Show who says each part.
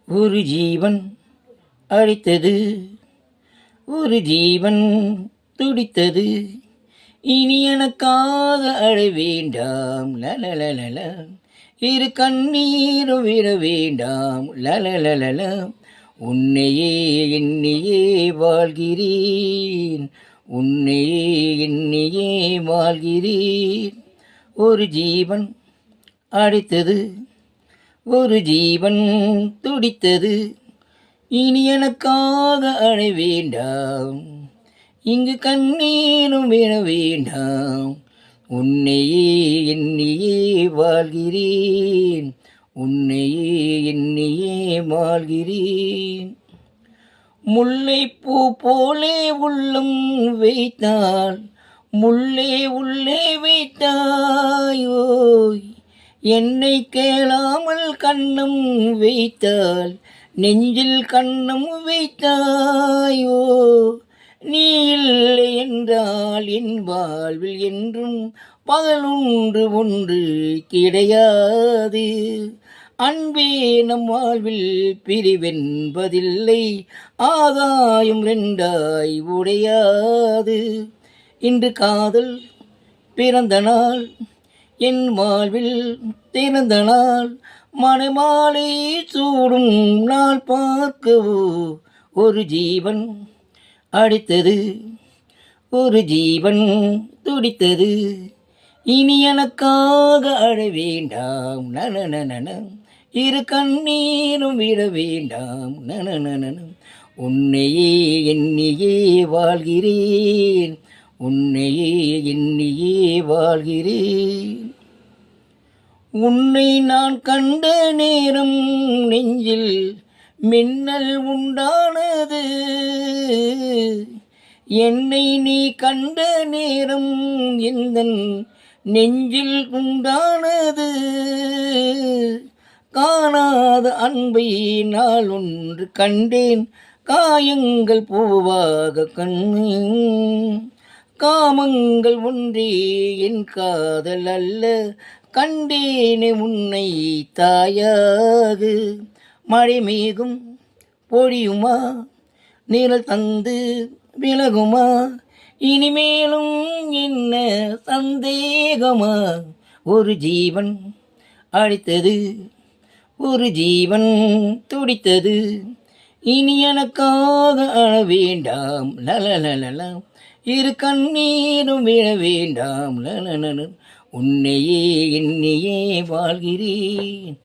Speaker 1: ஒரு ஜீவன் அழைத்தது, ஒரு ஜீவன் துடித்தது, இனி எனக்காக அழ வேண்டாம் லலலலல, இரு கண்ணீரும் விட வேண்டாம் லலலலல, உன்னையே எண்ணியே வாழ்கிறேன், உன்னையே எண்ணியே வாழ்கிறேன். ஒரு ஜீவன் அழைத்தது, ஒரு ஜீவன் துடித்தது, இனி எனக்காக அழ வேண்டாம், இங்கு கண்ணீரும் விட வேண்டாம், உன்னையே எண்ணியே வாழ்கிறேன், உன்னையே எண்ணியே வாழ்கிறேன். முல்லைப்பூ போலே உள்ளம் வைத்தால், முல்லை உள்ளே வைத்தாயோய், என்னை கேளாமல் கண்ணம் வைத்தால், நெஞ்சில் கண்ணம் வைத்தாயோ, நீ இல்லை என்றால் என் வாழ்வில் என்றும் பகலொன்று ஒன்று கிடையாது. அன்பே நம் வாழ்வில் பிரிவென்பதில்லை, ஆகாயம் ரெண்டாய் உடையாது. இன்று காதல் பிறந்த நாள், என் வாழ்வில் திறந்த நாள், மணமாலை சூடும் நாள் பார்க்கவோ, ஒரு ஜீவன் அடித்தது, ஒரு ஜீவன் துடித்தது, இனி எனக்காக அழ வேண்டாம் நனநன, இரு கண்ணீரும் விட வேண்டாம் நனநன, உன்னையே எண்ணியே வாழ்கிறேன், உன்னையே எண்ணியே வாழ்கிறேன். உன்னை நான் கண்ட நேரம் நெஞ்சில் மின்னல் உண்டானது, என்னை நீ கண்ட நேரம் எந்தன் நெஞ்சில் உண்டானது. காணாத அன்பை நாள் ஒன்று கண்டேன், காயங்கள் பூவாக கண்ணேன், காமங்கள் ஒன்றே என் காதல் அல்ல, கண்டேனே உன்னை தாயாக. மழை மேகம் பொழியுமா, நிழல் தந்து விலகுமா, இனிமேலும் என்ன சந்தேகமா. ஒரு ஜீவன் அழைத்தது, ஒரு ஜீவன் துடித்தது, இனி எனக்காக அழ வேண்டாம் லலலலல, இரு கண்ணீரும் விழ வேண்டாம் லலலல, உன்னையே எண்ணியே வாழ்கிறேன்.